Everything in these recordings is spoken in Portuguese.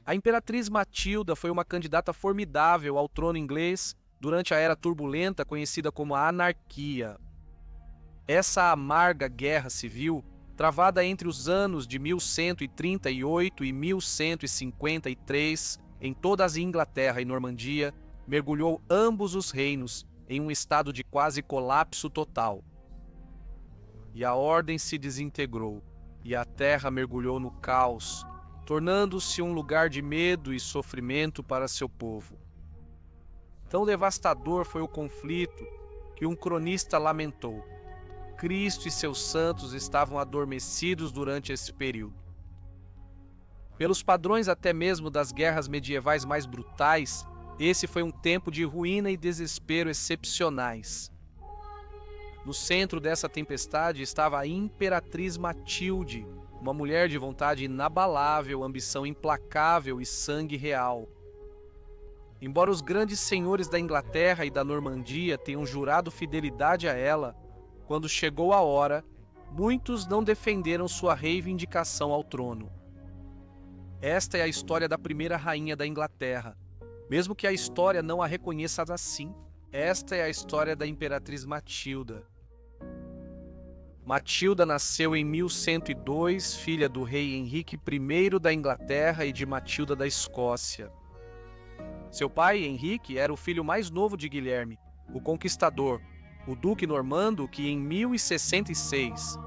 A imperatriz Matilda foi uma candidata formidável ao trono inglês durante a era turbulenta conhecida como a Anarquia. Essa amarga guerra civil, travada entre os anos de 1138 e 1153 em toda a Inglaterra e Normandia, mergulhou ambos os reinos em um estado de quase colapso total. E a ordem se desintegrou, e a terra mergulhou no caos, tornando-se um lugar de medo e sofrimento para seu povo. Tão devastador foi o conflito que um cronista lamentou: Cristo e seus santos estavam adormecidos durante esse período. Pelos padrões até mesmo das guerras medievais mais brutais, esse foi um tempo de ruína e desespero excepcionais. No centro dessa tempestade estava a imperatriz Matilde, uma mulher de vontade inabalável, ambição implacável e sangue real. Embora os grandes senhores da Inglaterra e da Normandia tenham jurado fidelidade a ela, quando chegou a hora, muitos não defenderam sua reivindicação ao trono. Esta é a história da primeira rainha da Inglaterra. Mesmo que a história não a reconheça assim, esta é a história da imperatriz Matilda. Matilda nasceu em 1102, filha do rei Henrique I da Inglaterra e de Matilda da Escócia. Seu pai, Henrique, era o filho mais novo de Guilherme, o Conquistador, o duque normando que em 1066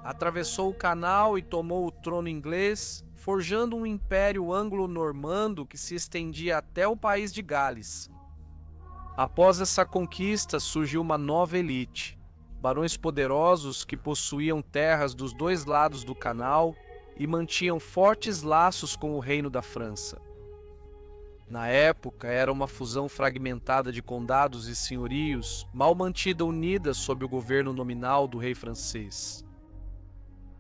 atravessou o canal e tomou o trono inglês, forjando um império anglo-normando que se estendia até o país de Gales. Após essa conquista surgiu uma nova elite, barões poderosos que possuíam terras dos dois lados do canal e mantinham fortes laços com o reino da França. Na época, era uma fusão fragmentada de condados e senhorios, mal mantida unida sob o governo nominal do rei francês.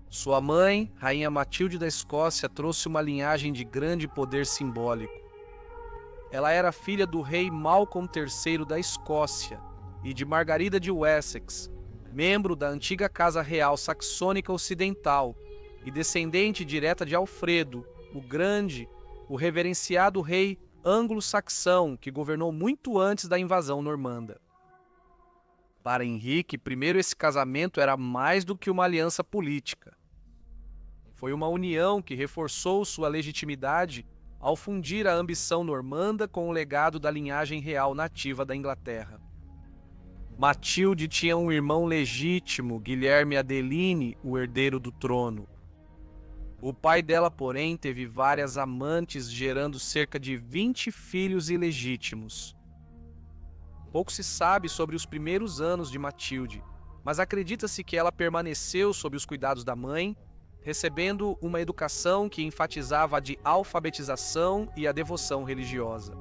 Sua mãe, Rainha Matilde da Escócia, trouxe uma linhagem de grande poder simbólico. Ela era filha do rei Malcolm III da Escócia e de Margarida de Wessex, membro da antiga Casa Real Saxônica Ocidental e descendente direta de Alfredo, o Grande, o reverenciado rei anglo-saxão que governou muito antes da invasão normanda. Para Henrique I, esse casamento era mais do que uma aliança política. Foi uma união que reforçou sua legitimidade ao fundir a ambição normanda com o legado da linhagem real nativa da Inglaterra. Matilde tinha um irmão legítimo, Guilherme Adeline, o herdeiro do trono. O pai dela, porém, teve várias amantes, gerando cerca de 20 filhos ilegítimos. Pouco se sabe sobre os primeiros anos de Matilde, mas acredita-se que ela permaneceu sob os cuidados da mãe, recebendo uma educação que enfatizava a de alfabetização e a devoção religiosa.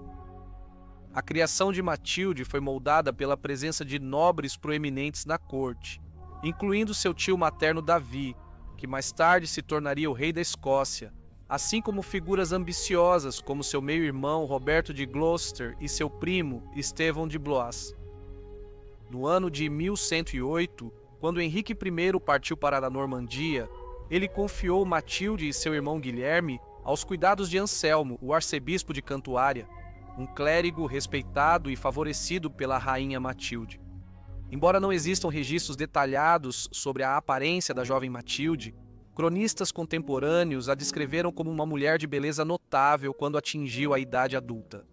A criação de Matilde foi moldada pela presença de nobres proeminentes na corte, incluindo seu tio materno Davi, que mais tarde se tornaria o rei da Escócia, assim como figuras ambiciosas como seu meio-irmão Roberto de Gloucester e seu primo Estevão de Blois. No ano de 1108, quando Henrique I partiu para a Normandia, ele confiou Matilde e seu irmão Guilherme aos cuidados de Anselmo, o arcebispo de Cantuária, um clérigo respeitado e favorecido pela rainha Matilde. Embora não existam registros detalhados sobre a aparência da jovem Matilde, cronistas contemporâneos a descreveram como uma mulher de beleza notável quando atingiu a idade adulta.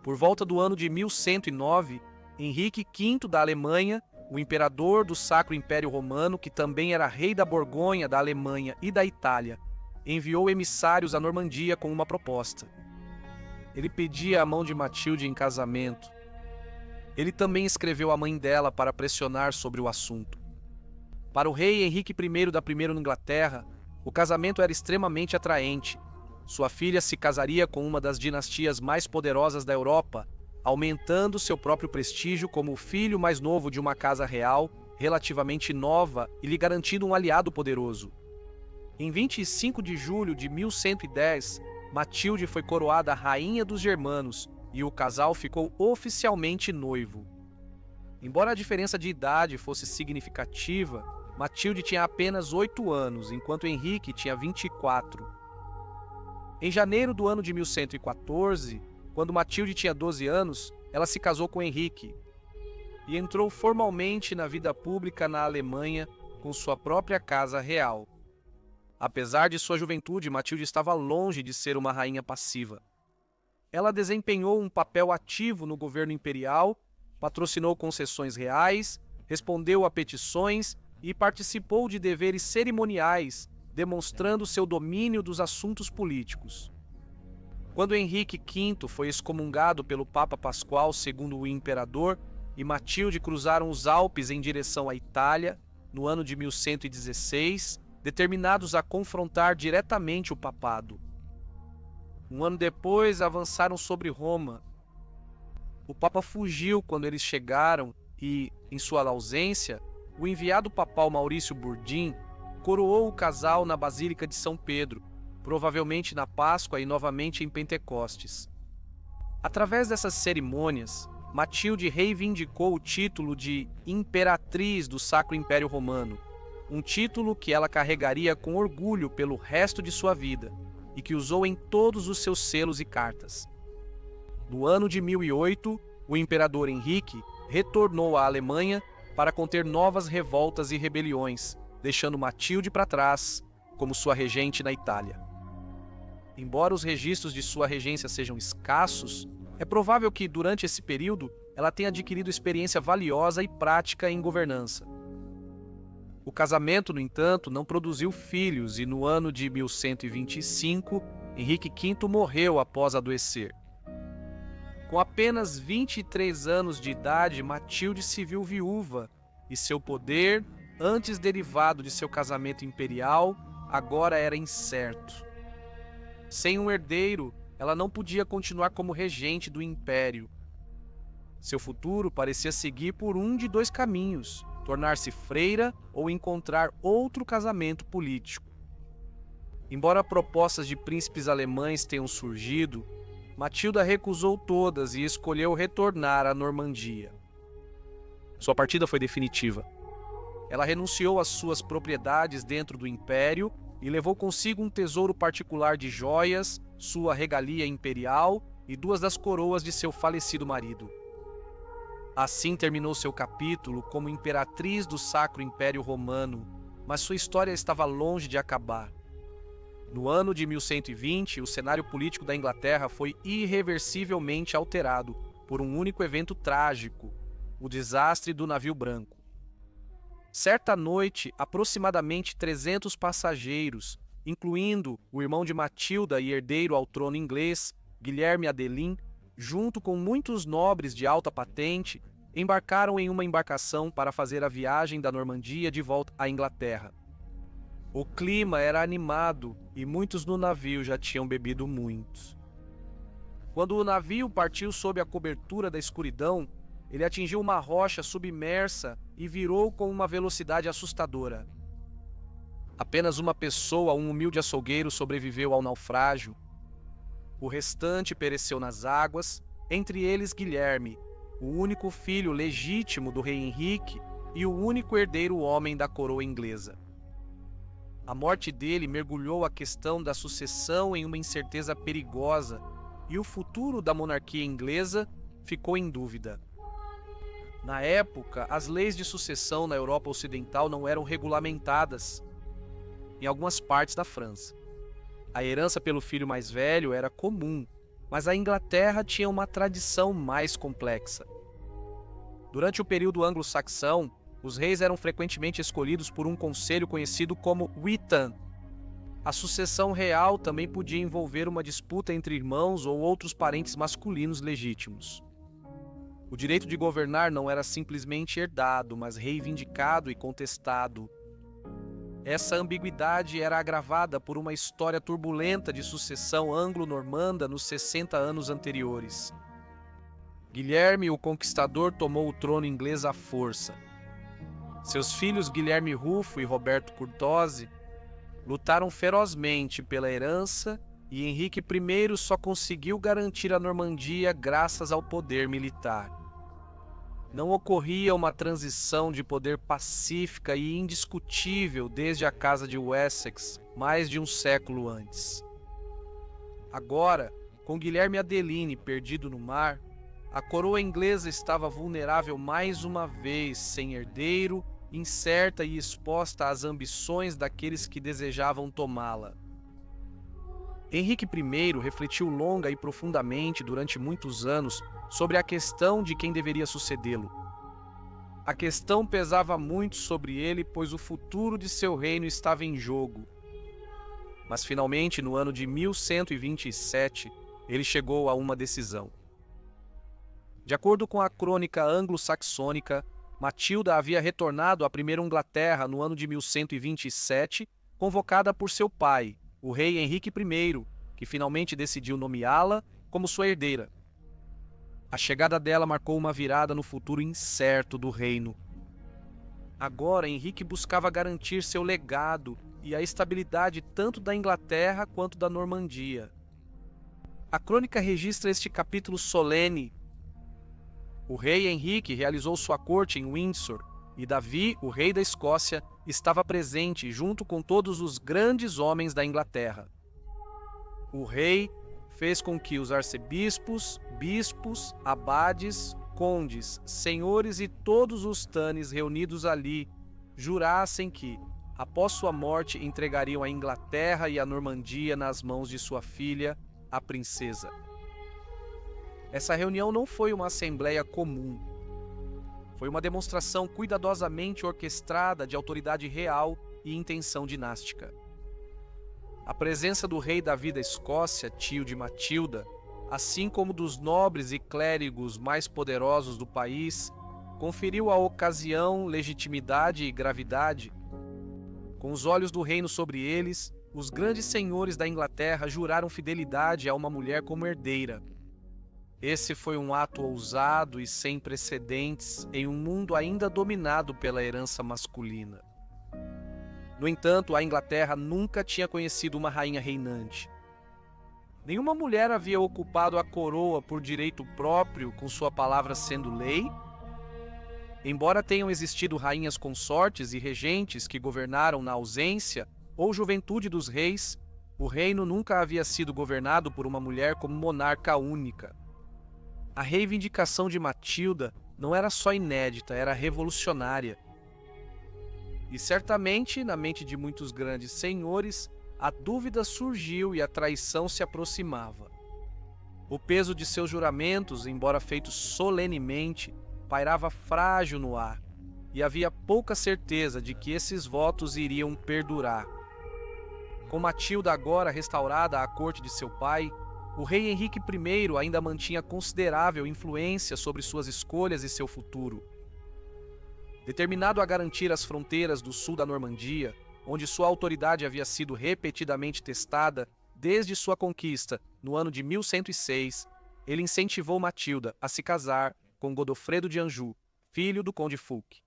Por volta do ano de 1109, Henrique V da Alemanha, o imperador do Sacro Império Romano, que também era rei da Borgonha, da Alemanha e da Itália, enviou emissários à Normandia com uma proposta. Ele pedia a mão de Matilde em casamento. Ele também escreveu à mãe dela para pressionar sobre o assunto. Para o rei Henrique I da Primeira Inglaterra, o casamento era extremamente atraente. Sua filha se casaria com uma das dinastias mais poderosas da Europa, aumentando seu próprio prestígio como o filho mais novo de uma casa real, relativamente nova e lhe garantindo um aliado poderoso. Em 25 de julho de 1110, Matilde foi coroada rainha dos germanos e o casal ficou oficialmente noivo. Embora a diferença de idade fosse significativa, Matilde tinha apenas 8 anos, enquanto Henrique tinha 24. Em janeiro do ano de 1114, quando Matilde tinha 12 anos, ela se casou com Henrique e entrou formalmente na vida pública na Alemanha com sua própria casa real. Apesar de sua juventude, Matilde estava longe de ser uma rainha passiva. Ela desempenhou um papel ativo no governo imperial, patrocinou concessões reais, respondeu a petições e participou de deveres cerimoniais, demonstrando seu domínio dos assuntos políticos. Quando Henrique V foi excomungado pelo Papa Pascoal II o Imperador e Matilde cruzaram os Alpes em direção à Itália, no ano de 1116, determinados a confrontar diretamente o papado. Um ano depois, avançaram sobre Roma. O Papa fugiu quando eles chegaram e, em sua ausência, o enviado papal Maurício Burdim coroou o casal na Basílica de São Pedro, provavelmente na Páscoa e novamente em Pentecostes. Através dessas cerimônias, Matilde reivindicou o título de Imperatriz do Sacro Império Romano, um título que ela carregaria com orgulho pelo resto de sua vida e que usou em todos os seus selos e cartas. No ano de 1008, o imperador Henrique retornou à Alemanha para conter novas revoltas e rebeliões, deixando Matilde para trás como sua regente na Itália. Embora os registros de sua regência sejam escassos, é provável que, durante esse período, ela tenha adquirido experiência valiosa e prática em governança. O casamento, no entanto, não produziu filhos e, no ano de 1125, Henrique V morreu após adoecer. Com apenas 23 anos de idade, Matilde se viu viúva e seu poder, antes derivado de seu casamento imperial, agora era incerto. Sem um herdeiro, ela não podia continuar como regente do império. Seu futuro parecia seguir por um de dois caminhos: tornar-se freira ou encontrar outro casamento político. Embora propostas de príncipes alemães tenham surgido, Matilda recusou todas e escolheu retornar à Normandia. Sua partida foi definitiva. Ela renunciou às suas propriedades dentro do império e levou consigo um tesouro particular de joias, sua regalia imperial e 2 das coroas de seu falecido marido. Assim terminou seu capítulo como imperatriz do Sacro Império Romano, mas sua história estava longe de acabar. No ano de 1120, o cenário político da Inglaterra foi irreversivelmente alterado por um único evento trágico: o desastre do navio branco. Certa noite, aproximadamente 300 passageiros, incluindo o irmão de Matilda e herdeiro ao trono inglês, Guilherme Adelin, junto com muitos nobres de alta patente, embarcaram em uma embarcação para fazer a viagem da Normandia de volta à Inglaterra. O clima era animado e muitos no navio já tinham bebido muito. Quando o navio partiu sob a cobertura da escuridão, ele atingiu uma rocha submersa e virou com uma velocidade assustadora. Apenas uma pessoa, um humilde açougueiro, sobreviveu ao naufrágio. O restante pereceu nas águas, entre eles Guilherme, o único filho legítimo do rei Henrique e o único herdeiro homem da coroa inglesa. A morte dele mergulhou a questão da sucessão em uma incerteza perigosa e o futuro da monarquia inglesa ficou em dúvida. Na época, as leis de sucessão na Europa Ocidental não eram regulamentadas em algumas partes da França. A herança pelo filho mais velho era comum, mas a Inglaterra tinha uma tradição mais complexa. Durante o período anglo-saxão, os reis eram frequentemente escolhidos por um conselho conhecido como Witan. A sucessão real também podia envolver uma disputa entre irmãos ou outros parentes masculinos legítimos. O direito de governar não era simplesmente herdado, mas reivindicado e contestado. Essa ambiguidade era agravada por uma história turbulenta de sucessão anglo-normanda nos 60 anos anteriores. Guilherme, o Conquistador, tomou o trono inglês à força. Seus filhos Guilherme Rufo e Roberto Curtosi lutaram ferozmente pela herança e Henrique I só conseguiu garantir a Normandia graças ao poder militar. Não ocorria uma transição de poder pacífica e indiscutível desde a Casa de Wessex, mais de um século antes. Agora, com Guilherme Adeline perdido no mar, a coroa inglesa estava vulnerável mais uma vez, sem herdeiro, incerta e exposta às ambições daqueles que desejavam tomá-la. Henrique I refletiu longa e profundamente durante muitos anos sobre a questão de quem deveria sucedê-lo. A questão pesava muito sobre ele, pois o futuro de seu reino estava em jogo. Mas finalmente, no ano de 1127, ele chegou a uma decisão. De acordo com a crônica anglo-saxônica, Matilda havia retornado à primeira Inglaterra no ano de 1127, convocada por seu pai, o rei Henrique I, que finalmente decidiu nomeá-la como sua herdeira. A chegada dela marcou uma virada no futuro incerto do reino. Agora, Henrique buscava garantir seu legado e a estabilidade tanto da Inglaterra quanto da Normandia. A crônica registra este capítulo solene. O rei Henrique realizou sua corte em Windsor e Davi, o rei da Escócia, estava presente junto com todos os grandes homens da Inglaterra. O rei fez com que os arcebispos, bispos, abades, condes, senhores e todos os tanes reunidos ali jurassem que, após sua morte, entregariam a Inglaterra e a Normandia nas mãos de sua filha, a princesa. Essa reunião não foi uma assembleia comum. Foi uma demonstração cuidadosamente orquestrada de autoridade real e intenção dinástica. A presença do rei Davi da Escócia, tio de Matilda, assim como dos nobres e clérigos mais poderosos do país, conferiu à ocasião legitimidade e gravidade. Com os olhos do reino sobre eles, os grandes senhores da Inglaterra juraram fidelidade a uma mulher como herdeira. Esse foi um ato ousado e sem precedentes em um mundo ainda dominado pela herança masculina. No entanto, a Inglaterra nunca tinha conhecido uma rainha reinante. Nenhuma mulher havia ocupado a coroa por direito próprio, com sua palavra sendo lei. Embora tenham existido rainhas consortes e regentes que governaram na ausência ou juventude dos reis, o reino nunca havia sido governado por uma mulher como monarca única. A reivindicação de Matilda não era só inédita, era revolucionária. E certamente, na mente de muitos grandes senhores, a dúvida surgiu e a traição se aproximava. O peso de seus juramentos, embora feitos solenemente, pairava frágil no ar, e havia pouca certeza de que esses votos iriam perdurar. Com Matilda agora restaurada à corte de seu pai, o rei Henrique I ainda mantinha considerável influência sobre suas escolhas e seu futuro. Determinado a garantir as fronteiras do sul da Normandia, onde sua autoridade havia sido repetidamente testada desde sua conquista no ano de 1106, ele incentivou Matilda a se casar com Godofredo de Anjou, filho do conde Fulk.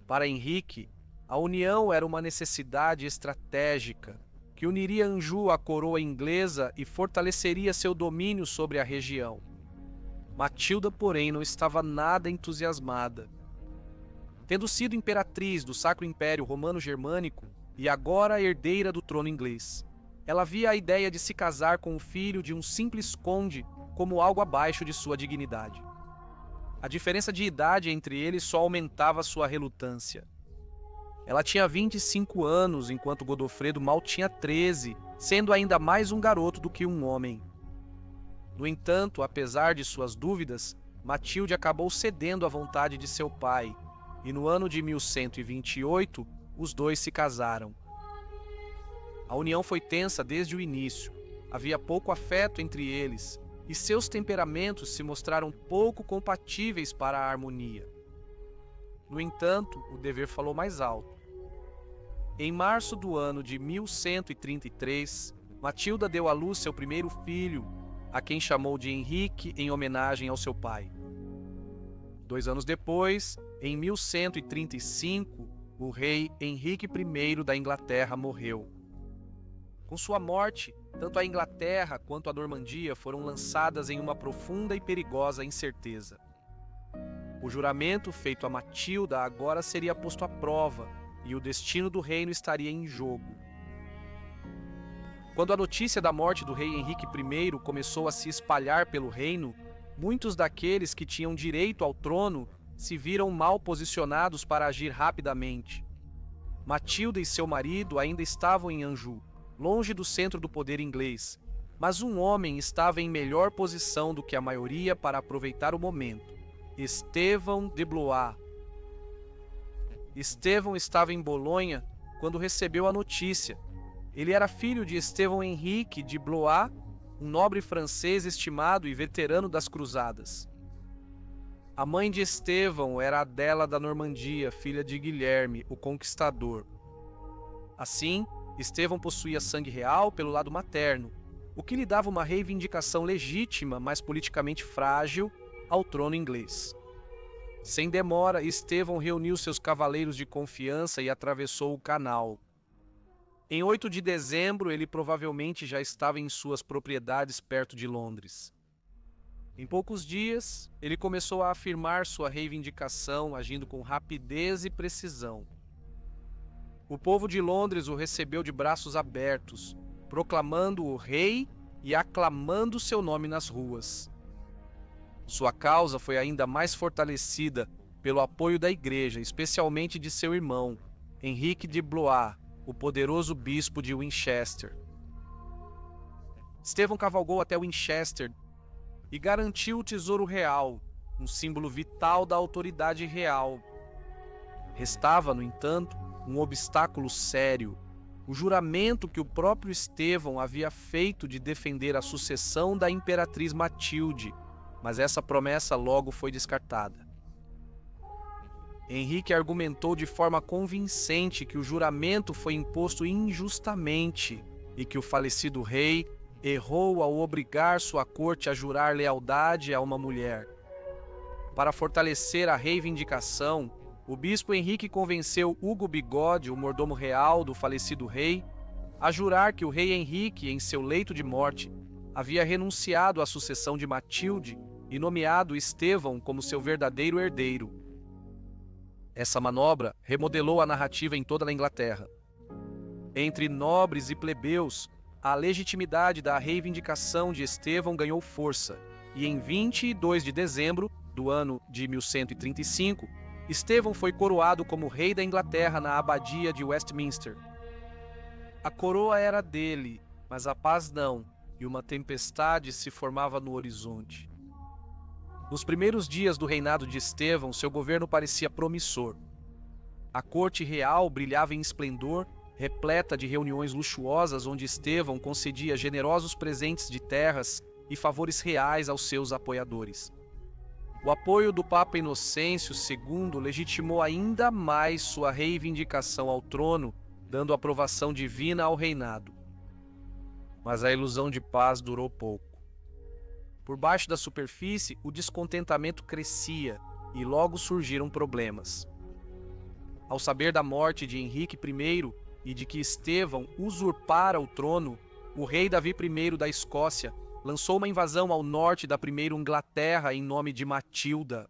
Para Henrique, a união era uma necessidade estratégica que uniria Anjou à coroa inglesa e fortaleceria seu domínio sobre a região. Matilda, porém, não estava nada entusiasmada. Tendo sido imperatriz do Sacro Império Romano-Germânico e agora herdeira do trono inglês, ela via a ideia de se casar com o filho de um simples conde como algo abaixo de sua dignidade. A diferença de idade entre eles só aumentava sua relutância. Ela tinha 25 anos, enquanto Godofredo mal tinha 13, sendo ainda mais um garoto do que um homem. No entanto, apesar de suas dúvidas, Matilde acabou cedendo à vontade de seu pai, e no ano de 1128, os dois se casaram. A união foi tensa desde o início, havia pouco afeto entre eles, e seus temperamentos se mostraram pouco compatíveis para a harmonia. No entanto, o dever falou mais alto. Em março do ano de 1133, Matilda deu à luz seu primeiro filho, a quem chamou de Henrique em homenagem ao seu pai. 2 anos depois, em 1135, o rei Henrique I da Inglaterra morreu. Com sua morte, tanto a Inglaterra quanto a Normandia foram lançadas em uma profunda e perigosa incerteza. O juramento feito a Matilda agora seria posto à prova e o destino do reino estaria em jogo. Quando a notícia da morte do rei Henrique I começou a se espalhar pelo reino, muitos daqueles que tinham direito ao trono se viram mal posicionados para agir rapidamente. Matilda e seu marido ainda estavam em Anjou, longe do centro do poder inglês, mas um homem estava em melhor posição do que a maioria para aproveitar o momento: Estevão de Blois. Estevão estava em Bolonha quando recebeu a notícia. Ele era filho de Estevão Henrique de Blois, um nobre francês estimado e veterano das cruzadas. A mãe de Estevão era Adela da Normandia, filha de Guilherme, o Conquistador. Assim, Estevão possuía sangue real pelo lado materno, o que lhe dava uma reivindicação legítima, mas politicamente frágil, ao trono inglês. Sem demora, Estevão reuniu seus cavaleiros de confiança e atravessou o canal. Em 8 de dezembro, ele provavelmente já estava em suas propriedades perto de Londres. Em poucos dias, ele começou a afirmar sua reivindicação, agindo com rapidez e precisão. O povo de Londres o recebeu de braços abertos, proclamando-o rei e aclamando seu nome nas ruas. Sua causa foi ainda mais fortalecida pelo apoio da igreja, especialmente de seu irmão, Henrique de Blois, o poderoso bispo de Winchester. Estevão cavalgou até Winchester e garantiu o tesouro real, um símbolo vital da autoridade real. Restava, no entanto, um obstáculo sério: o juramento que o próprio Estevão havia feito de defender a sucessão da imperatriz Matilde, mas essa promessa logo foi descartada. Henrique argumentou de forma convincente que o juramento foi imposto injustamente e que o falecido rei errou ao obrigar sua corte a jurar lealdade a uma mulher. Para fortalecer a reivindicação, o bispo Henrique convenceu Hugo Bigode, o mordomo real do falecido rei, a jurar que o rei Henrique, em seu leito de morte, havia renunciado à sucessão de Matilde e nomeado Estevão como seu verdadeiro herdeiro. Essa manobra remodelou a narrativa em toda a Inglaterra. Entre nobres e plebeus, a legitimidade da reivindicação de Estevão ganhou força, e em 22 de dezembro do ano de 1135, Estevão foi coroado como rei da Inglaterra na abadia de Westminster. A coroa era dele, mas a paz não, e uma tempestade se formava no horizonte. Nos primeiros dias do reinado de Estevão, seu governo parecia promissor. A corte real brilhava em esplendor, repleta de reuniões luxuosas onde Estevão concedia generosos presentes de terras e favores reais aos seus apoiadores. O apoio do Papa Inocêncio II legitimou ainda mais sua reivindicação ao trono, dando aprovação divina ao reinado. Mas a ilusão de paz durou pouco. Por baixo da superfície, o descontentamento crescia e logo surgiram problemas. Ao saber da morte de Henrique I e de que Estevão usurpara o trono, o rei Davi I da Escócia lançou uma invasão ao norte da primeira Inglaterra em nome de Matilda.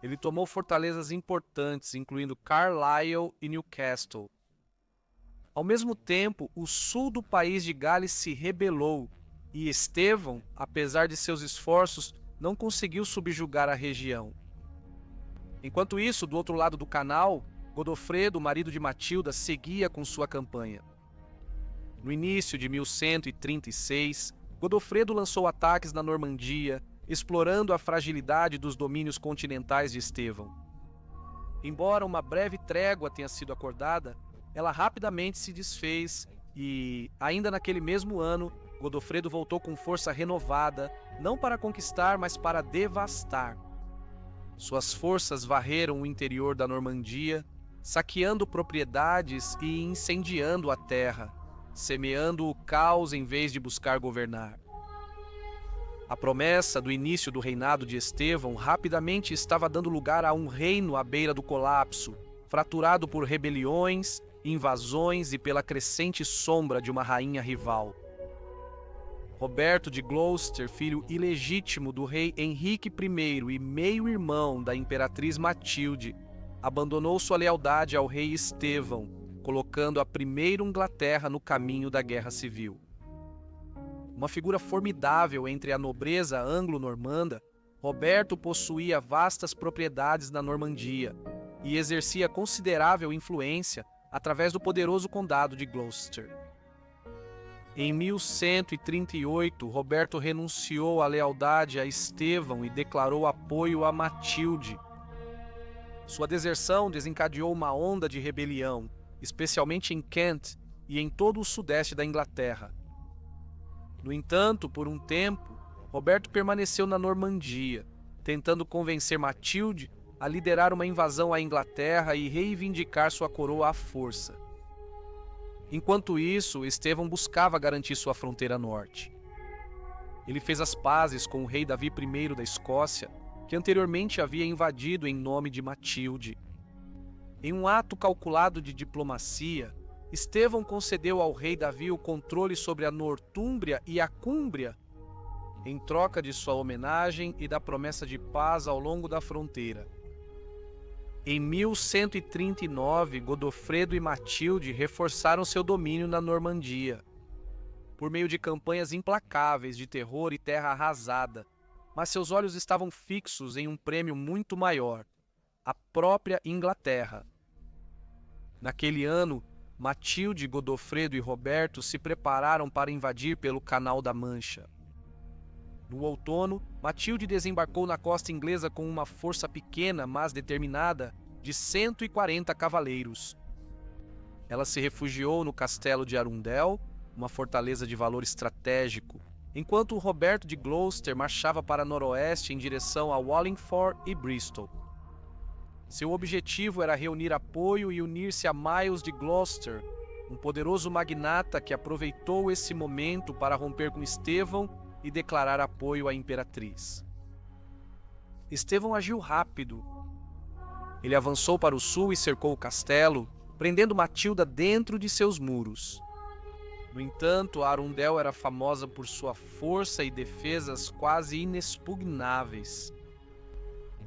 Ele tomou fortalezas importantes, incluindo Carlisle e Newcastle. Ao mesmo tempo, o sul do país de Gales se rebelou, e Estevão, apesar de seus esforços, não conseguiu subjugar a região. Enquanto isso, do outro lado do canal, Godofredo, marido de Matilda, seguia com sua campanha. No início de 1136, Godofredo lançou ataques na Normandia, explorando a fragilidade dos domínios continentais de Estevão. Embora uma breve trégua tenha sido acordada, ela rapidamente se desfez e, ainda naquele mesmo ano, Godofredo voltou com força renovada, não para conquistar, mas para devastar. Suas forças varreram o interior da Normandia, saqueando propriedades e incendiando a terra, semeando o caos em vez de buscar governar. A promessa do início do reinado de Estevão rapidamente estava dando lugar a um reino à beira do colapso, fraturado por rebeliões, invasões e pela crescente sombra de uma rainha rival. Roberto de Gloucester, filho ilegítimo do rei Henrique I e meio-irmão da imperatriz Matilde, abandonou sua lealdade ao rei Estevão, colocando a primeira Inglaterra no caminho da Guerra Civil. Uma figura formidável entre a nobreza anglo-normanda, Roberto possuía vastas propriedades na Normandia e exercia considerável influência através do poderoso condado de Gloucester. Em 1138, Roberto renunciou à lealdade a Estevão e declarou apoio a Matilde. Sua deserção desencadeou uma onda de rebelião, especialmente em Kent e em todo o sudeste da Inglaterra. No entanto, por um tempo, Roberto permaneceu na Normandia, tentando convencer Matilde a liderar uma invasão à Inglaterra e reivindicar sua coroa à força. Enquanto isso, Estevão buscava garantir sua fronteira norte. Ele fez as pazes com o rei Davi I da Escócia, que anteriormente havia invadido em nome de Matilde. Em um ato calculado de diplomacia, Estevão concedeu ao rei Davi o controle sobre a Nortúmbria e a Cúmbria, em troca de sua homenagem e da promessa de paz ao longo da fronteira. Em 1139, Godofredo e Matilde reforçaram seu domínio na Normandia, por meio de campanhas implacáveis de terror e terra arrasada, mas seus olhos estavam fixos em um prêmio muito maior, a própria Inglaterra. Naquele ano, Matilde, Godofredo e Roberto se prepararam para invadir pelo Canal da Mancha. No outono, Matilde desembarcou na costa inglesa com uma força pequena, mas determinada, de 140 cavaleiros. Ela se refugiou no castelo de Arundel, uma fortaleza de valor estratégico, enquanto Roberto de Gloucester marchava para noroeste em direção a Wallingford e Bristol. Seu objetivo era reunir apoio e unir-se a Miles de Gloucester, um poderoso magnata que aproveitou esse momento para romper com Estevão e declarar apoio à imperatriz. Estevão agiu rápido. Ele avançou para o sul e cercou o castelo, prendendo Matilda dentro de seus muros. No entanto, Arundel era famosa por sua força e defesas quase inexpugnáveis.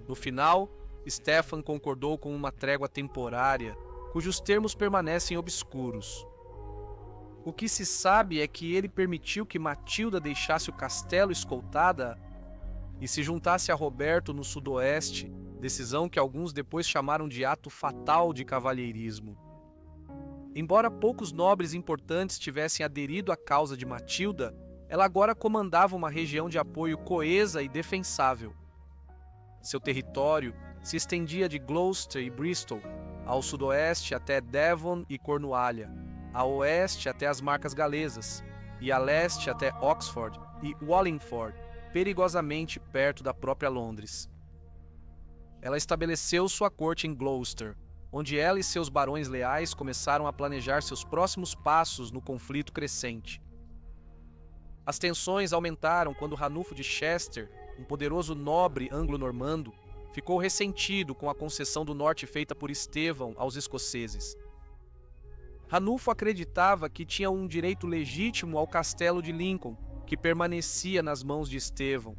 No final, Stefan concordou com uma trégua temporária, cujos termos permanecem obscuros. O que se sabe é que ele permitiu que Matilda deixasse o castelo escoltada e se juntasse a Roberto no sudoeste, decisão que alguns depois chamaram de ato fatal de cavalheirismo. Embora poucos nobres importantes tivessem aderido à causa de Matilda, ela agora comandava uma região de apoio coesa e defensável. Seu território se estendia de Gloucester e Bristol, ao sudoeste até Devon e Cornualha, a oeste até as Marcas Galesas, e a leste até Oxford e Wallingford, perigosamente perto da própria Londres. Ela estabeleceu sua corte em Gloucester, onde ela e seus barões leais começaram a planejar seus próximos passos no conflito crescente. As tensões aumentaram quando Ranulfo de Chester, um poderoso nobre anglo-normando, ficou ressentido com a concessão do norte feita por Estevão aos escoceses. Ranulfo acreditava que tinha um direito legítimo ao castelo de Lincoln, que permanecia nas mãos de Estevão.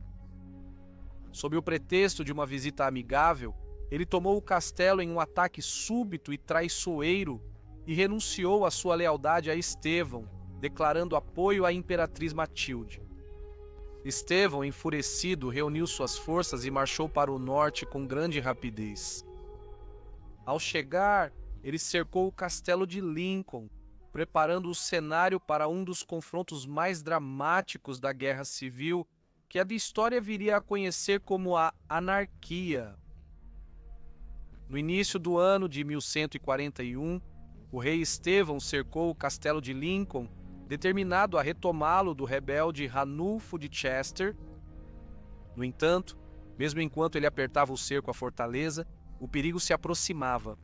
Sob o pretexto de uma visita amigável, ele tomou o castelo em um ataque súbito e traiçoeiro e renunciou à sua lealdade a Estevão, declarando apoio à imperatriz Matilde. Estevão, enfurecido, reuniu suas forças e marchou para o norte com grande rapidez. Ao chegar, ele cercou o castelo de Lincoln, preparando o cenário para um dos confrontos mais dramáticos da Guerra Civil, que a história viria a conhecer como a Anarquia. No início do ano de 1141, o rei Estevão cercou o castelo de Lincoln, determinado a retomá-lo do rebelde Ranulfo de Chester. No entanto, mesmo enquanto ele apertava o cerco à fortaleza, o perigo se aproximava.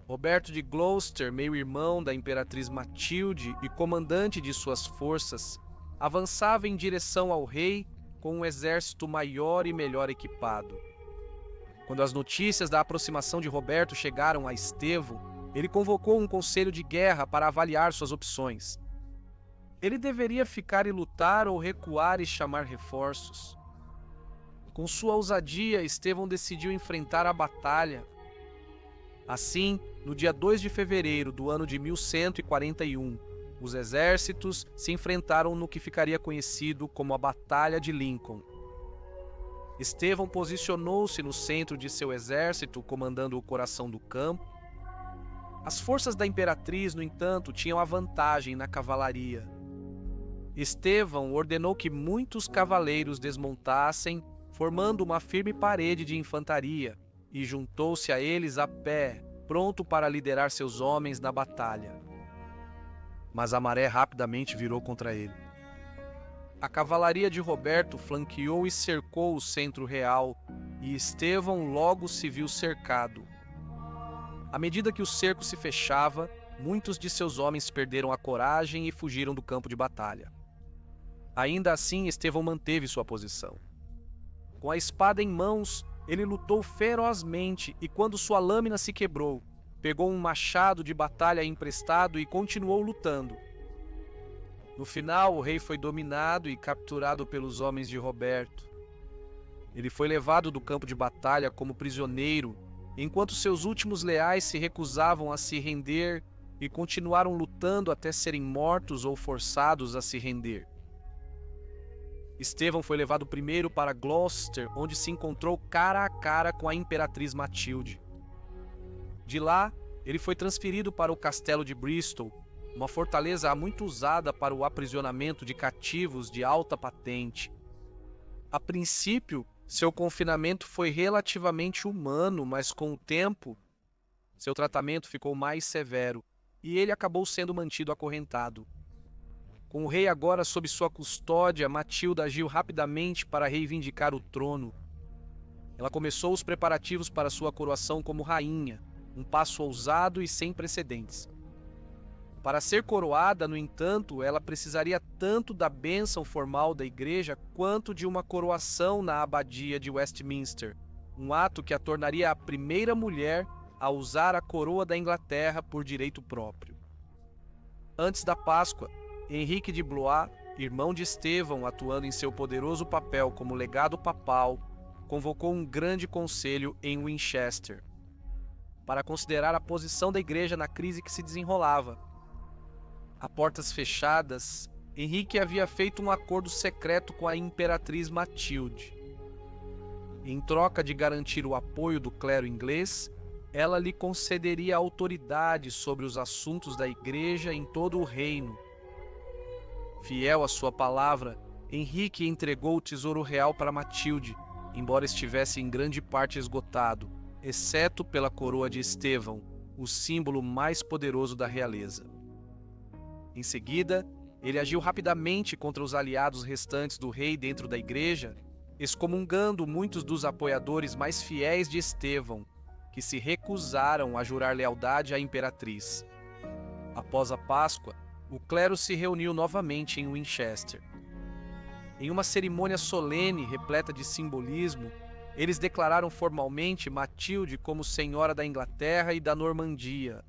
Roberto de Gloucester, meio-irmão da imperatriz Matilde e comandante de suas forças, avançava em direção ao rei com um exército maior e melhor equipado. Quando as notícias da aproximação de Roberto chegaram a Estevão, ele convocou um conselho de guerra para avaliar suas opções. Ele deveria ficar e lutar ou recuar e chamar reforços. Com sua ousadia, Estevão decidiu enfrentar a batalha. Assim, no dia 2 de fevereiro do ano de 1141, os exércitos se enfrentaram no que ficaria conhecido como a Batalha de Lincoln. Estevão posicionou-se no centro de seu exército, comandando o coração do campo. As forças da imperatriz, no entanto, tinham a vantagem na cavalaria. Estevão ordenou que muitos cavaleiros desmontassem, formando uma firme parede de infantaria, e juntou-se a eles a pé, pronto para liderar seus homens na batalha. Mas a maré rapidamente virou contra ele. A cavalaria de Roberto flanqueou e cercou o centro real, e Estevão logo se viu cercado. À medida que o cerco se fechava, muitos de seus homens perderam a coragem e fugiram do campo de batalha. Ainda assim, Estevão manteve sua posição. Com a espada em mãos, ele lutou ferozmente e, quando sua lâmina se quebrou, pegou um machado de batalha emprestado e continuou lutando. No final, o rei foi dominado e capturado pelos homens de Roberto. Ele foi levado do campo de batalha como prisioneiro, enquanto seus últimos leais se recusavam a se render e continuaram lutando até serem mortos ou forçados a se render. Estevão foi levado primeiro para Gloucester, onde se encontrou cara a cara com a imperatriz Matilde. De lá, ele foi transferido para o castelo de Bristol, uma fortaleza muito usada para o aprisionamento de cativos de alta patente. A princípio, seu confinamento foi relativamente humano, mas com o tempo, seu tratamento ficou mais severo e ele acabou sendo mantido acorrentado. Com o rei agora sob sua custódia, Matilda agiu rapidamente para reivindicar o trono. Ela começou os preparativos para sua coroação como rainha, um passo ousado e sem precedentes. Para ser coroada, no entanto, ela precisaria tanto da bênção formal da igreja quanto de uma coroação na abadia de Westminster, um ato que a tornaria a primeira mulher a usar a coroa da Inglaterra por direito próprio. Antes da Páscoa, Henrique de Blois, irmão de Estevão, atuando em seu poderoso papel como legado papal, convocou um grande conselho em Winchester para considerar a posição da igreja na crise que se desenrolava. A portas fechadas, Henrique havia feito um acordo secreto com a imperatriz Matilde. Em troca de garantir o apoio do clero inglês, ela lhe concederia autoridade sobre os assuntos da igreja em todo o reino. Fiel à sua palavra, Henrique entregou o tesouro real para Matilde, embora estivesse em grande parte esgotado, exceto pela coroa de Estevão, o símbolo mais poderoso da realeza. Em seguida, ele agiu rapidamente contra os aliados restantes do rei dentro da igreja, excomungando muitos dos apoiadores mais fiéis de Estevão, que se recusaram a jurar lealdade à imperatriz. Após a Páscoa, o clero se reuniu novamente em Winchester. Em uma cerimônia solene repleta de simbolismo, eles declararam formalmente Matilde como senhora da Inglaterra e da Normandia.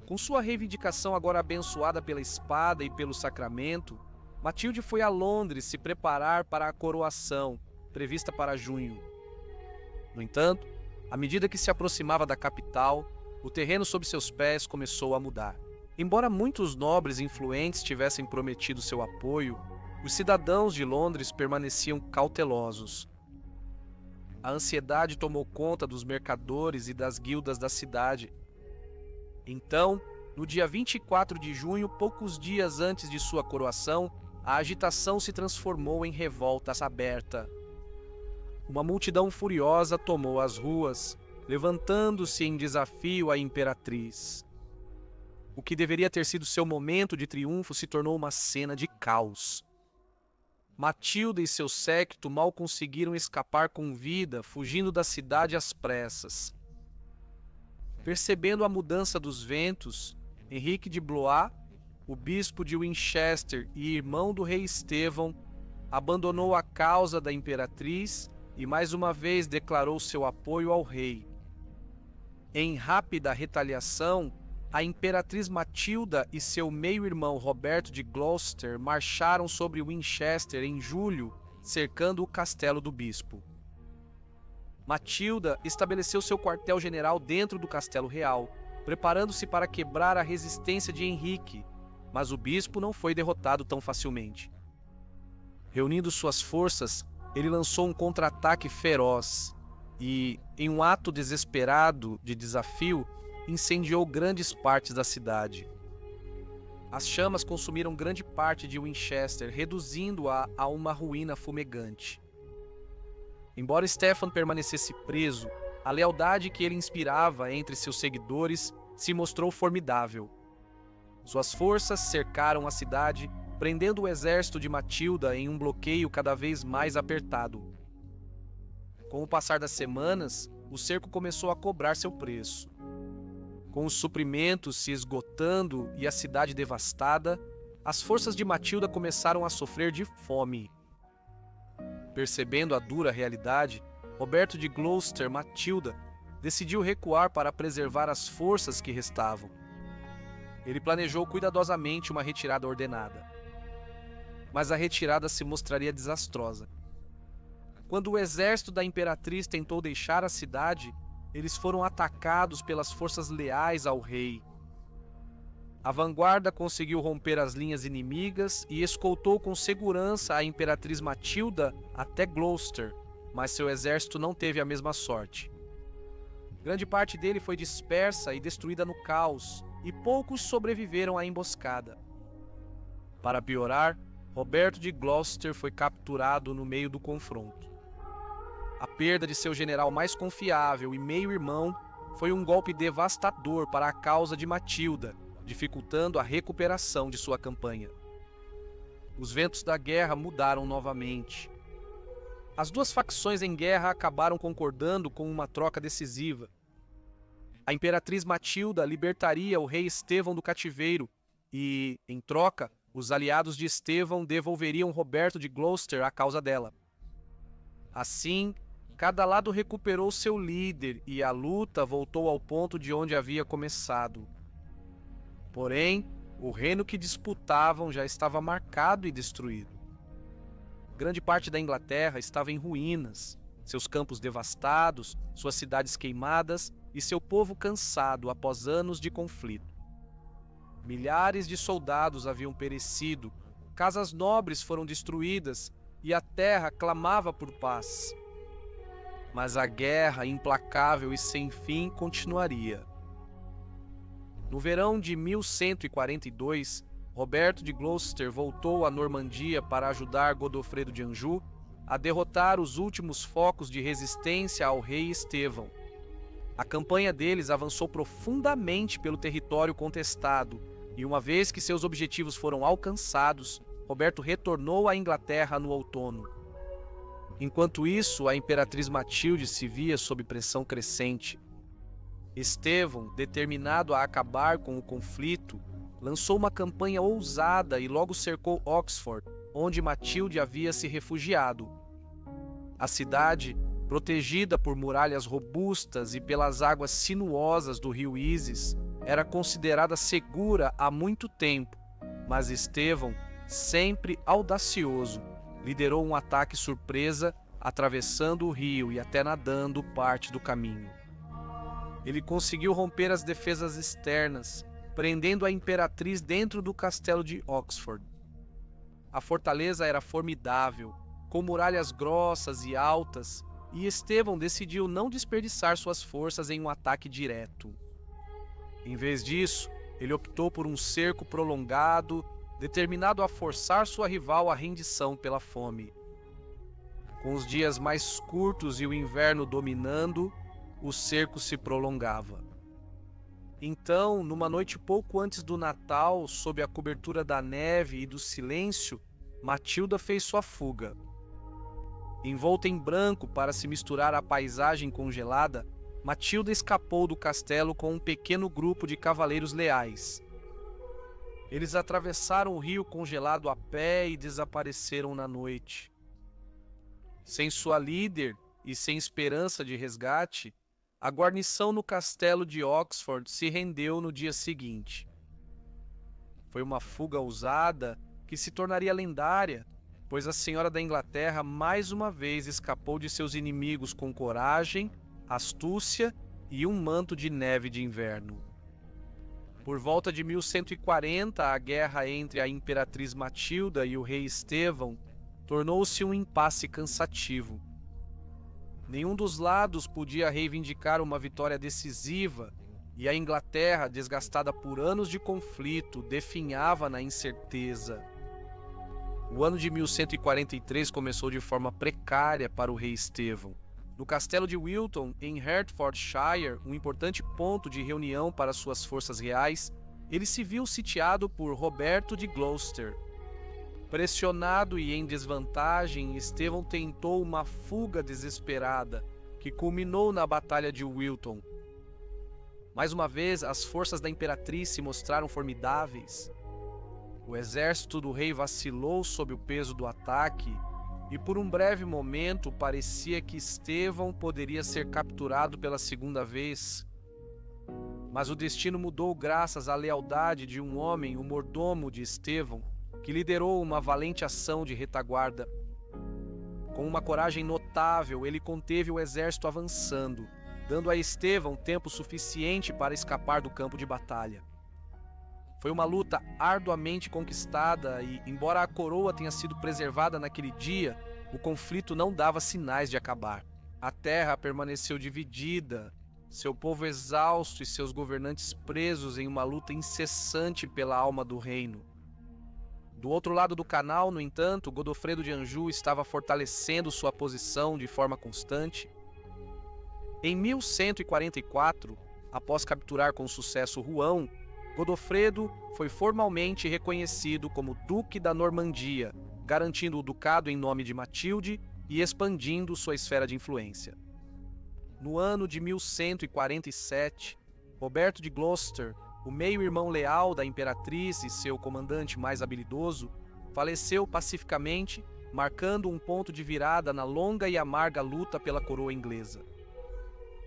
Com sua reivindicação agora abençoada pela espada e pelo sacramento, Matilde foi a Londres se preparar para a coroação, prevista para junho. No entanto, à medida que se aproximava da capital, o terreno sob seus pés começou a mudar. Embora muitos nobres influentes tivessem prometido seu apoio, os cidadãos de Londres permaneciam cautelosos. A ansiedade tomou conta dos mercadores e das guildas da cidade. Então, no dia 24 de junho, poucos dias antes de sua coroação, a agitação se transformou em revolta aberta. Uma multidão furiosa tomou as ruas, levantando-se em desafio à imperatriz. O que deveria ter sido seu momento de triunfo se tornou uma cena de caos. Matilda e seu séquito mal conseguiram escapar com vida, fugindo da cidade às pressas. Percebendo a mudança dos ventos, Henrique de Blois, o bispo de Winchester e irmão do rei Estevão, abandonou a causa da imperatriz e mais uma vez declarou seu apoio ao rei. Em rápida retaliação, a imperatriz Matilda e seu meio-irmão Roberto de Gloucester marcharam sobre Winchester em julho, cercando o castelo do bispo. Matilda estabeleceu seu quartel-general dentro do Castelo Real, preparando-se para quebrar a resistência de Henrique, mas o bispo não foi derrotado tão facilmente. Reunindo suas forças, ele lançou um contra-ataque feroz e, em um ato desesperado de desafio, incendiou grandes partes da cidade. As chamas consumiram grande parte de Winchester, reduzindo-a a uma ruína fumegante. Embora Stefan permanecesse preso, a lealdade que ele inspirava entre seus seguidores se mostrou formidável. Suas forças cercaram a cidade, prendendo o exército de Matilda em um bloqueio cada vez mais apertado. Com o passar das semanas, o cerco começou a cobrar seu preço. Com os suprimentos se esgotando e a cidade devastada, as forças de Matilda começaram a sofrer de fome. Percebendo a dura realidade, Roberto de Gloucester Matilda decidiu recuar para preservar as forças que restavam. Ele planejou cuidadosamente uma retirada ordenada. Mas a retirada se mostraria desastrosa. Quando o exército da imperatriz tentou deixar a cidade, eles foram atacados pelas forças leais ao rei. A vanguarda conseguiu romper as linhas inimigas e escoltou com segurança a imperatriz Matilda até Gloucester, mas seu exército não teve a mesma sorte. Grande parte dele foi dispersa e destruída no caos, e poucos sobreviveram à emboscada. Para piorar, Roberto de Gloucester foi capturado no meio do confronto. A perda de seu general mais confiável e meio-irmão foi um golpe devastador para a causa de Matilda, dificultando a recuperação de sua campanha. Os ventos da guerra mudaram novamente. As duas facções em guerra acabaram concordando com uma troca decisiva. A imperatriz Matilda libertaria o rei Estevão do cativeiro e, em troca, os aliados de Estevão devolveriam Roberto de Gloucester à causa dela. Assim, cada lado recuperou seu líder e a luta voltou ao ponto de onde havia começado. Porém, o reino que disputavam já estava marcado e destruído. Grande parte da Inglaterra estava em ruínas, seus campos devastados, suas cidades queimadas e seu povo cansado após anos de conflito. Milhares de soldados haviam perecido, casas nobres foram destruídas e a terra clamava por paz. Mas a guerra implacável e sem fim continuaria. No verão de 1142, Roberto de Gloucester voltou à Normandia para ajudar Godofredo de Anjou a derrotar os últimos focos de resistência ao rei Estevão. A campanha deles avançou profundamente pelo território contestado, e uma vez que seus objetivos foram alcançados, Roberto retornou à Inglaterra no outono. Enquanto isso, a imperatriz Matilde se via sob pressão crescente. Estevão, determinado a acabar com o conflito, lançou uma campanha ousada e logo cercou Oxford, onde Matilde havia se refugiado. A cidade, protegida por muralhas robustas e pelas águas sinuosas do rio Isis, era considerada segura há muito tempo, mas Estevão, sempre audacioso, liderou um ataque surpresa, atravessando o rio e até nadando parte do caminho. Ele conseguiu romper as defesas externas, prendendo a imperatriz dentro do castelo de Oxford. A fortaleza era formidável, com muralhas grossas e altas, e Estevão decidiu não desperdiçar suas forças em um ataque direto. Em vez disso, ele optou por um cerco prolongado, determinado a forçar sua rival à rendição pela fome. Com os dias mais curtos e o inverno dominando, o cerco se prolongava. Então, numa noite pouco antes do Natal, sob a cobertura da neve e do silêncio, Matilda fez sua fuga. Envolta em branco para se misturar à paisagem congelada, Matilda escapou do castelo com um pequeno grupo de cavaleiros leais. Eles atravessaram o rio congelado a pé e desapareceram na noite. Sem sua líder e sem esperança de resgate, a guarnição no castelo de Oxford se rendeu no dia seguinte. Foi uma fuga ousada que se tornaria lendária, pois a senhora da Inglaterra mais uma vez escapou de seus inimigos com coragem, astúcia e um manto de neve de inverno. Por volta de 1140, a guerra entre a imperatriz Matilda e o rei Estevão tornou-se um impasse cansativo. Nenhum dos lados podia reivindicar uma vitória decisiva, e a Inglaterra, desgastada por anos de conflito, definhava na incerteza. O ano de 1143 começou de forma precária para o rei Estevão. No castelo de Wilton, em Hertfordshire, um importante ponto de reunião para suas forças reais, ele se viu sitiado por Roberto de Gloucester. Pressionado e em desvantagem, Estevão tentou uma fuga desesperada, que culminou na Batalha de Wilton. Mais uma vez, as forças da imperatriz se mostraram formidáveis. O exército do rei vacilou sob o peso do ataque, e por um breve momento parecia que Estevão poderia ser capturado pela segunda vez. Mas o destino mudou graças à lealdade de um homem, o mordomo de Estevão, que liderou uma valente ação de retaguarda. Com uma coragem notável, ele conteve o exército avançando, dando a Estevão tempo suficiente para escapar do campo de batalha. Foi uma luta arduamente conquistada e, embora a coroa tenha sido preservada naquele dia, o conflito não dava sinais de acabar. A terra permaneceu dividida, seu povo exausto e seus governantes presos em uma luta incessante pela alma do reino. Do outro lado do canal, no entanto, Godofredo de Anjou estava fortalecendo sua posição de forma constante. Em 1144, após capturar com sucesso Rouen, Godofredo foi formalmente reconhecido como Duque da Normandia, garantindo o ducado em nome de Matilde e expandindo sua esfera de influência. No ano de 1147, Roberto de Gloucester, o meio-irmão leal da imperatriz e seu comandante mais habilidoso, faleceu pacificamente, marcando um ponto de virada na longa e amarga luta pela coroa inglesa.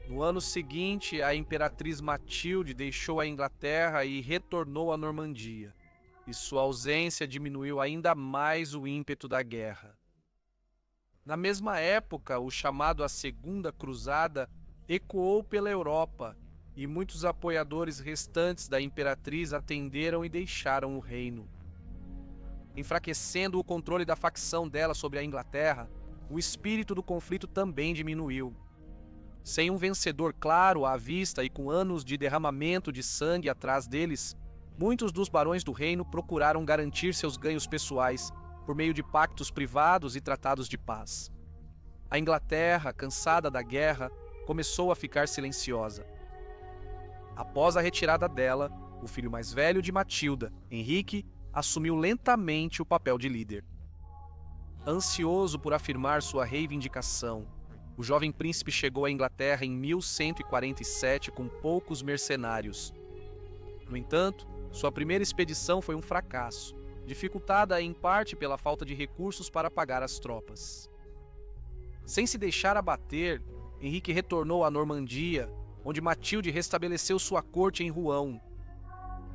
No ano seguinte, a imperatriz Matilde deixou a Inglaterra e retornou à Normandia, e sua ausência diminuiu ainda mais o ímpeto da guerra. Na mesma época, o chamado a Segunda Cruzada ecoou pela Europa, e muitos apoiadores restantes da imperatriz atenderam e deixaram o reino. Enfraquecendo o controle da facção dela sobre a Inglaterra, o espírito do conflito também diminuiu. Sem um vencedor claro à vista e com anos de derramamento de sangue atrás deles, muitos dos barões do reino procuraram garantir seus ganhos pessoais por meio de pactos privados e tratados de paz. A Inglaterra, cansada da guerra, começou a ficar silenciosa. Após a retirada dela, o filho mais velho de Matilda, Henrique, assumiu lentamente o papel de líder. Ansioso por afirmar sua reivindicação, o jovem príncipe chegou à Inglaterra em 1147 com poucos mercenários. No entanto, sua primeira expedição foi um fracasso, dificultada em parte pela falta de recursos para pagar as tropas. Sem se deixar abater, Henrique retornou à Normandia, onde Matilde restabeleceu sua corte em Rouen.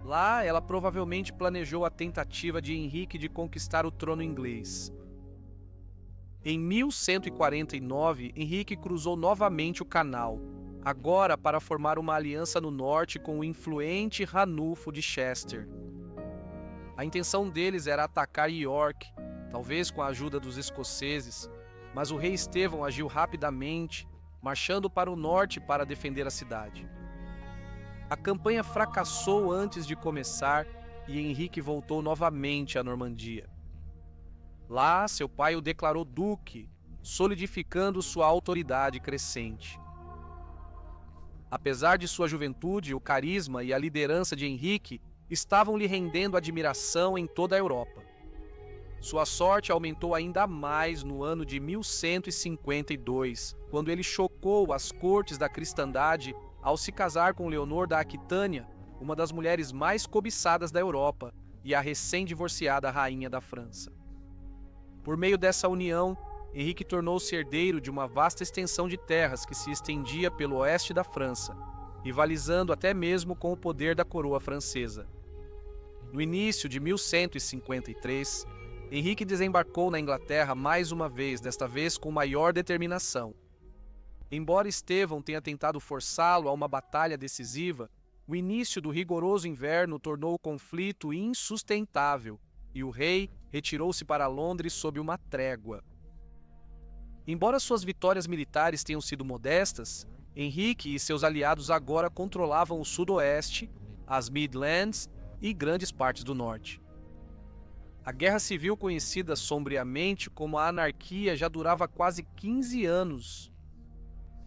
Lá, ela provavelmente planejou a tentativa de Henrique de conquistar o trono inglês. Em 1149, Henrique cruzou novamente o canal, agora para formar uma aliança no norte com o influente Ranulfo de Chester. A intenção deles era atacar York, talvez com a ajuda dos escoceses, mas o rei Estevão agiu rapidamente, marchando para o norte para defender a cidade. A campanha fracassou antes de começar e Henrique voltou novamente à Normandia. Lá, seu pai o declarou duque, solidificando sua autoridade crescente. Apesar de sua juventude, o carisma e a liderança de Henrique estavam lhe rendendo admiração em toda a Europa. Sua sorte aumentou ainda mais no ano de 1152, quando ele chocou as cortes da cristandade ao se casar com Leonor da Aquitânia, uma das mulheres mais cobiçadas da Europa e a recém-divorciada rainha da França. Por meio dessa união, Henrique tornou-se herdeiro de uma vasta extensão de terras que se estendia pelo oeste da França, rivalizando até mesmo com o poder da coroa francesa. No início de 1153, Henrique desembarcou na Inglaterra mais uma vez, desta vez com maior determinação. Embora Estevão tenha tentado forçá-lo a uma batalha decisiva, o início do rigoroso inverno tornou o conflito insustentável e o rei retirou-se para Londres sob uma trégua. Embora suas vitórias militares tenham sido modestas, Henrique e seus aliados agora controlavam o sudoeste, as Midlands e grandes partes do norte. A guerra civil, conhecida sombriamente como a anarquia, já durava quase 15 anos.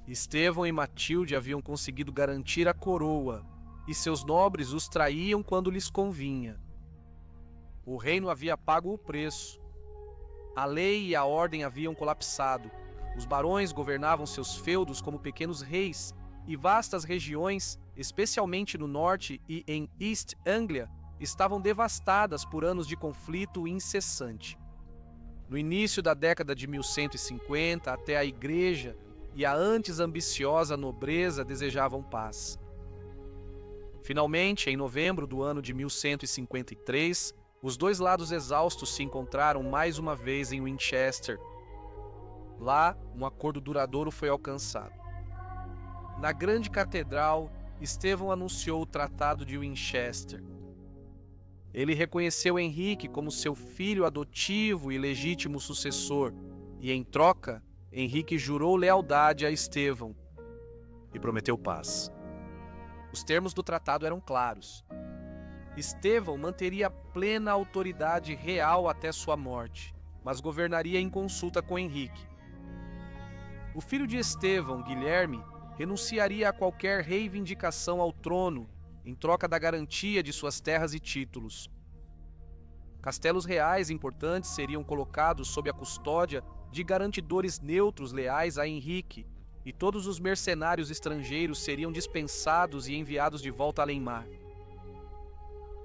Estevão e Matilde haviam conseguido garantir a coroa, e seus nobres os traíam quando lhes convinha. O reino havia pago o preço. A lei e a ordem haviam colapsado. Os barões governavam seus feudos como pequenos reis, e vastas regiões, especialmente no norte e em East Anglia, estavam devastadas por anos de conflito incessante. No início da década de 1150, até a Igreja e a antes ambiciosa nobreza desejavam paz. Finalmente, em novembro do ano de 1153, os dois lados exaustos se encontraram mais uma vez em Winchester. Lá, um acordo duradouro foi alcançado. Na grande catedral, Estevão anunciou o Tratado de Winchester. Ele reconheceu Henrique como seu filho adotivo e legítimo sucessor, e em troca, Henrique jurou lealdade a Estevão e prometeu paz. Os termos do tratado eram claros. Estevão manteria plena autoridade real até sua morte, mas governaria em consulta com Henrique. O filho de Estevão, Guilherme, renunciaria a qualquer reivindicação ao trono em troca da garantia de suas terras e títulos. Castelos reais importantes seriam colocados sob a custódia de garantidores neutros leais a Henrique, e todos os mercenários estrangeiros seriam dispensados e enviados de volta além-mar.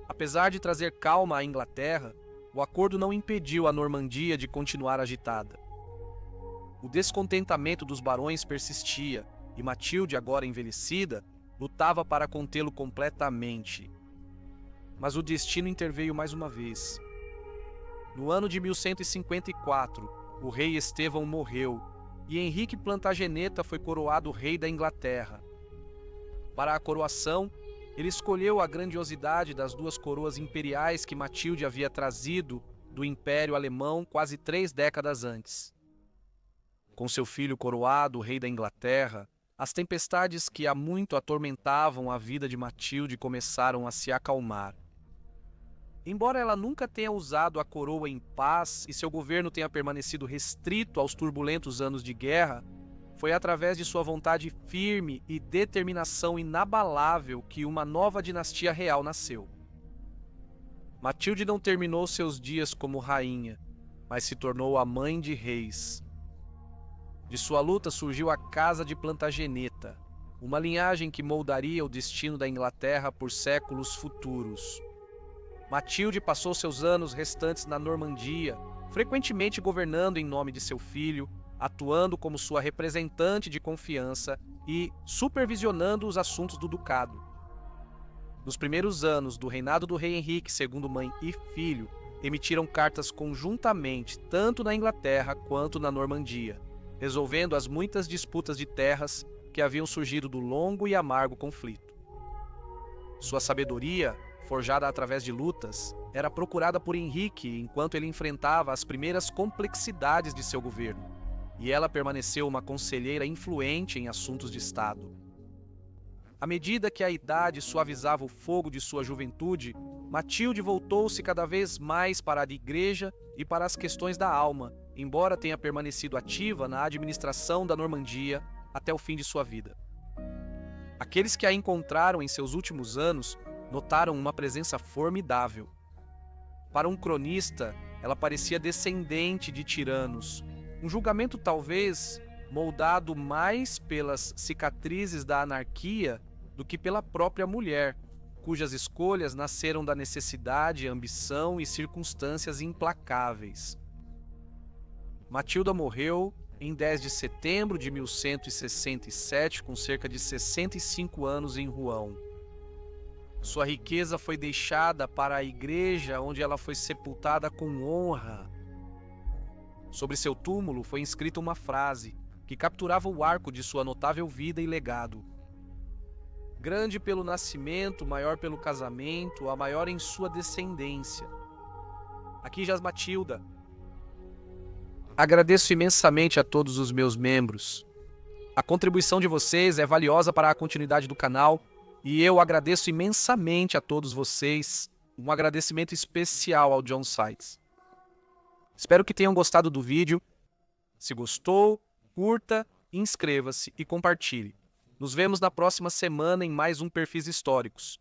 Apesar de trazer calma à Inglaterra, o acordo não impediu a Normandia de continuar agitada. O descontentamento dos barões persistia, e Matilde, agora envelhecida, lutava para contê-lo completamente. Mas o destino interveio mais uma vez. No ano de 1154, o rei Estevão morreu, e Henrique Plantageneta foi coroado rei da Inglaterra. Para a coroação, ele escolheu a grandiosidade das duas coroas imperiais que Matilde havia trazido do Império Alemão quase 3 décadas antes. Com seu filho coroado, rei da Inglaterra, as tempestades que há muito atormentavam a vida de Matilde começaram a se acalmar. Embora ela nunca tenha usado a coroa em paz e seu governo tenha permanecido restrito aos turbulentos anos de guerra, foi através de sua vontade firme e determinação inabalável que uma nova dinastia real nasceu. Matilde não terminou seus dias como rainha, mas se tornou a mãe de reis. De sua luta surgiu a Casa de Plantageneta, uma linhagem que moldaria o destino da Inglaterra por séculos futuros. Matilde passou seus anos restantes na Normandia, frequentemente governando em nome de seu filho, atuando como sua representante de confiança e supervisionando os assuntos do ducado. Nos primeiros anos do reinado do rei Henrique, segundo mãe e filho, emitiram cartas conjuntamente tanto na Inglaterra quanto na Normandia, resolvendo as muitas disputas de terras que haviam surgido do longo e amargo conflito. Sua sabedoria, forjada através de lutas, era procurada por Henrique enquanto ele enfrentava as primeiras complexidades de seu governo, e ela permaneceu uma conselheira influente em assuntos de Estado. À medida que a idade suavizava o fogo de sua juventude, Matilde voltou-se cada vez mais para a igreja e para as questões da alma, embora tenha permanecido ativa na administração da Normandia até o fim de sua vida. Aqueles que a encontraram em seus últimos anos notaram uma presença formidável. Para um cronista, ela parecia descendente de tiranos, um julgamento talvez moldado mais pelas cicatrizes da anarquia do que pela própria mulher, cujas escolhas nasceram da necessidade, ambição e circunstâncias implacáveis. Matilda morreu em 10 de setembro de 1167, com cerca de 65 anos, em Rouen. Sua riqueza foi deixada para a igreja, onde ela foi sepultada com honra. Sobre seu túmulo foi inscrita uma frase que capturava o arco de sua notável vida e legado. Grande pelo nascimento, maior pelo casamento, a maior em sua descendência. Aqui jaz Matilda. Agradeço imensamente a todos os meus membros. A contribuição de vocês é valiosa para a continuidade do canal e eu agradeço imensamente a todos vocês. Um agradecimento especial ao John Sites. Espero que tenham gostado do vídeo. Se gostou, curta, inscreva-se e compartilhe. Nos vemos na próxima semana em mais um Perfis Históricos.